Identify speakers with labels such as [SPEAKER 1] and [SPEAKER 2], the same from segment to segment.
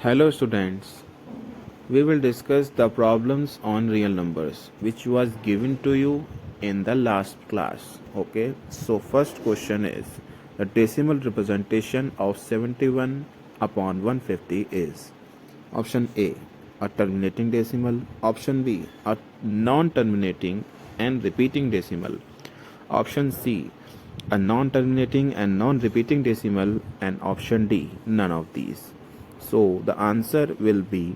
[SPEAKER 1] Hello students, we will discuss the problems on real numbers which was given to you in the last class. Okay, so first question is the decimal representation of 71 upon 150 is option A, a terminating decimal, option B, a non-terminating and repeating decimal, option C, a non-terminating and non-repeating decimal, and option D, none of these. So the answer will be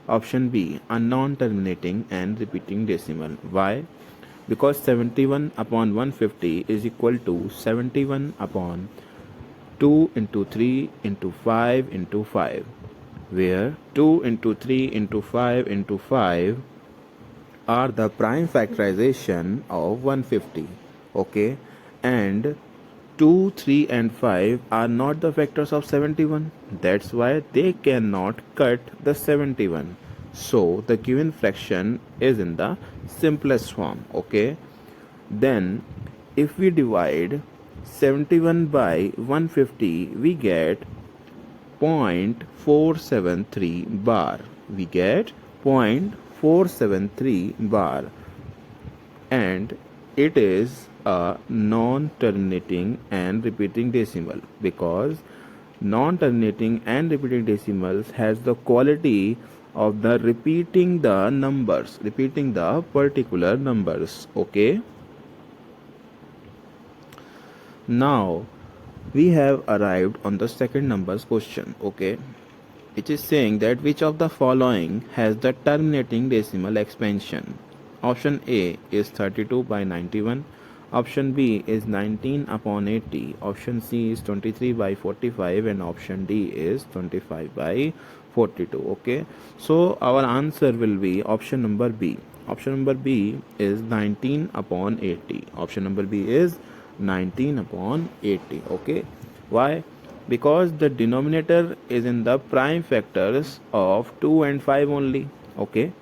[SPEAKER 1] option B, a non-terminating and repeating decimal. Why? Because 71 upon 150 is equal to 71 upon 2 into 3 into 5 into 5, where 2 into 3 into 5 into 5 are the prime factorization of 150. Okay, and 2, 3 and 5 are not the factors of 71. That's why they cannot cut the 71. So the given fraction is in the simplest form. Okay, then if we divide 71 by 150, we get 0.473 bar. We get 0.473 bar, and it is a non-terminating and repeating decimal because non-terminating and repeating decimals has the quality of the repeating the numbers, repeating the particular numbers. Okay, now we have arrived on the second numbers question. Okay, which is saying that which of the following has the terminating decimal expansion. Option A is 32 by 91. Option B is 19 upon 80. Option C is 23 by 45, and option D is 25 by 42. Okay, so our answer will be option number B. Option number B is 19 upon 80. Option number B is 19 upon 80. Okay, why? Because the denominator is in the prime factors of 2 and 5 only. Okay,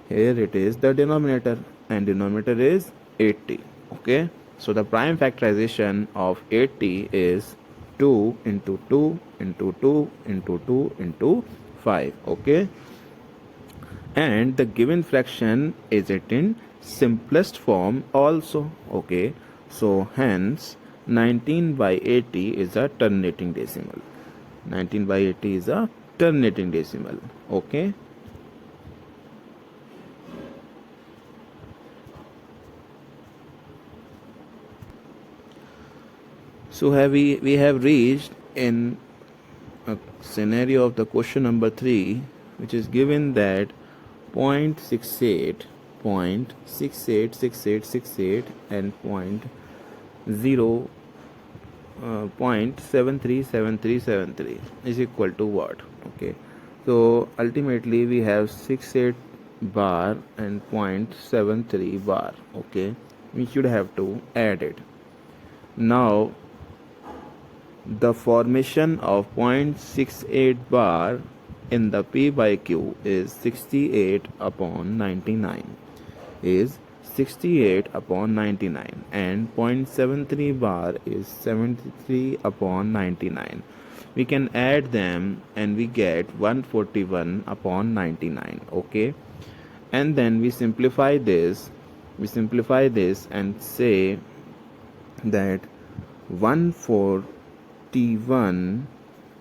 [SPEAKER 1] here it is the denominator, and denominator is 80. Okay, so the prime factorization of 80 is 2 into 2 into 2 into 2 into 5. Okay, and the given fraction is it in simplest form also. Okay, so hence 19 by 80 is a terminating decimal. 19 by 80 is a terminating decimal. Okay, so we have reached in a scenario of the question number 3, which is given that 0.68, 0.686868 and 0.737373 is equal to what? Okay, so ultimately we have 68 bar and 0.73 bar. Okay, we should have to add it. Now the formation of 0.68 bar in the P by Q is 68 upon 99 is 68 upon 99, and 0.73 bar is 73 upon 99. We can add them and we get 141 upon 99. Okay, and then we simplify this and say that 141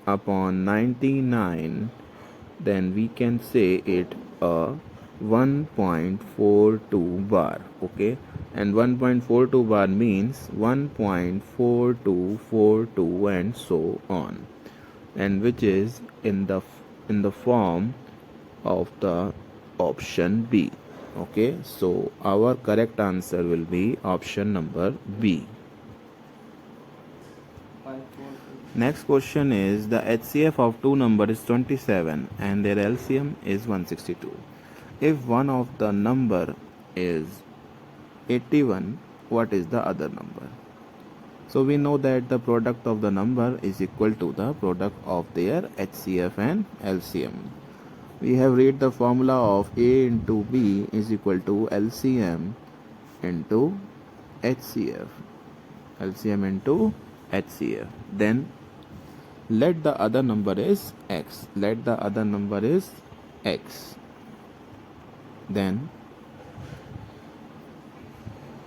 [SPEAKER 1] upon 99, then we can say it a 1.42 bar. Okay, and 1.42 bar means 1.4242 and so on, and which is in the form of the option B. Okay, so our correct answer will be option number B. Next question is the HCF of two numbers is 27 and their LCM is 162. If one of the number is 81, what is the other number? So we know that the product of the number is equal to the product of their HCF and LCM. We have read the formula of A into B is equal to LCM into HCF. LCM into HCF. Then let the other number is x. Let the other number is x. Then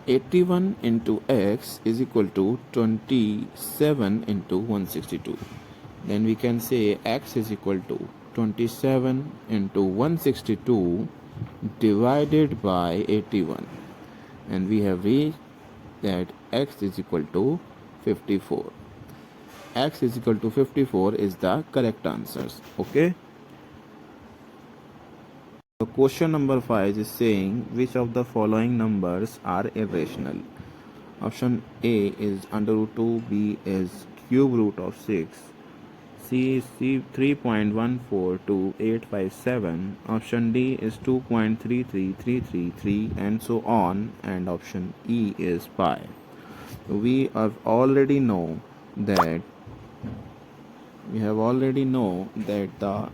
[SPEAKER 1] 81 into x is equal to 27 into 162. Then we can say x is equal to 27 into 162 divided by 81. And we have reached that x is equal to 54. X is equal to 54 is the correct answers. Okay. So question number 5 is saying which of the following numbers are irrational. Option A is under root 2, B is cube root of 6, C is 3.14287, option D is 2.33333 and so on, and option E is pi. We have already know that the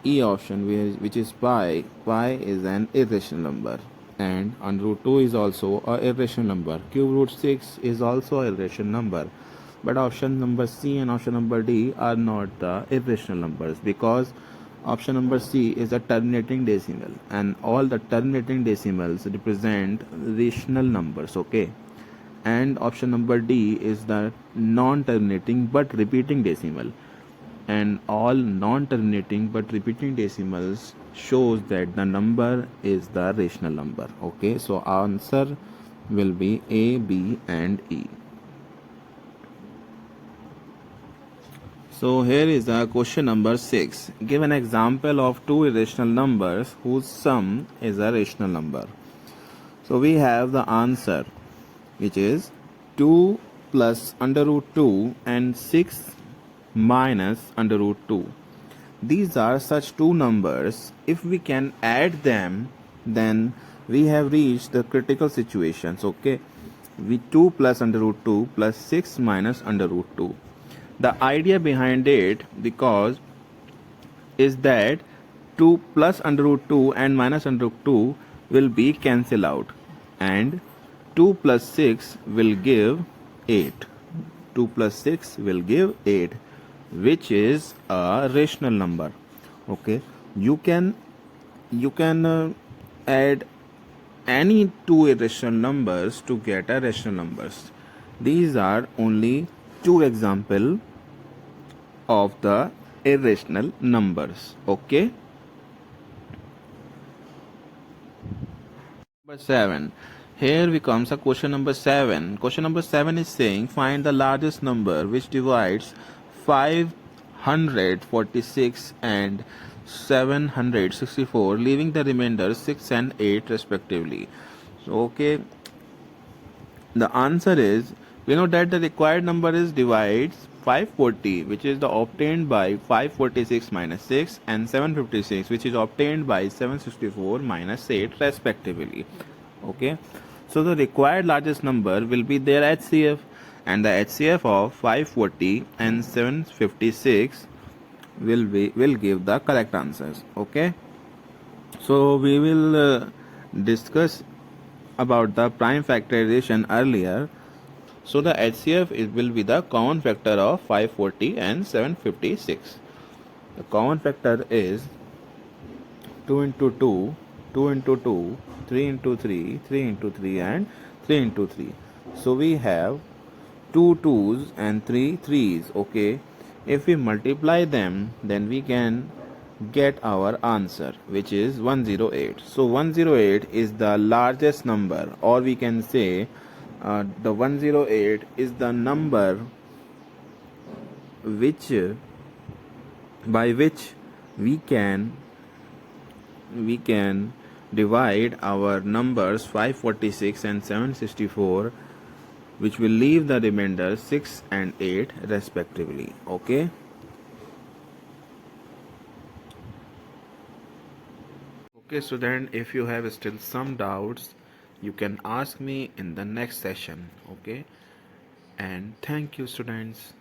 [SPEAKER 1] E option, which is pi is an irrational number, and under root 2 is also a irrational number. Cube root 6 is also a irrational number, but option number C and option number D are not the irrational numbers, because option number C is a terminating decimal, and all the terminating decimals represent rational numbers. Okay, and option number D is the non-terminating but repeating decimal, and all non-terminating but repeating decimals shows that the number is the rational number. Okay, so our answer will be A, B and E. So here is the question number 6. Give an example of two irrational numbers whose sum is a rational number. So we have the answer, which is 2 plus under root 2 and 6 minus under root 2. These are such two numbers. If we can add them, then we have reached the critical situations. Okay, we 2 plus under root 2 plus 6 minus under root 2. The idea behind it is that 2 plus under root 2 and minus under root 2 will be cancelled out, and 2 plus 6 will give 8. 2 plus 6 will give 8, which is a rational number. Okay, you can add any two irrational numbers to get a rational numbers. These are only two examples of the irrational numbers. Okay. Number 7. Here we comes a question number 7. Question number 7 is saying find the largest number which divides 546 and 764, leaving the remainder 6 and 8 respectively. So okay, the answer is, we know that the required number is divides 540, which is the obtained by 546 minus 6, and 756, which is obtained by 764 minus 8 respectively. Okay, so the required largest number will be their HCF, and the HCF of 540 and 756 will give the correct answers. Okay, so we will discuss about the prime factorization earlier. So the HCF will be the common factor of 540 and 756. The common factor is 2 into 2, 2 into 2, 3 into 3, 3 into 3 and 3 into 3. So we have 2 2's and 3 3's. Okay, if we multiply them, then we can get our answer, which is 108. So 108 is the largest number, or we can say the 108 is the number by which we can divide our numbers 546 and 764, which will leave the remainder 6 and 8 respectively. Okay. Okay, student, if you have still some doubts, you can ask me in the next session. Okay, and thank you, students.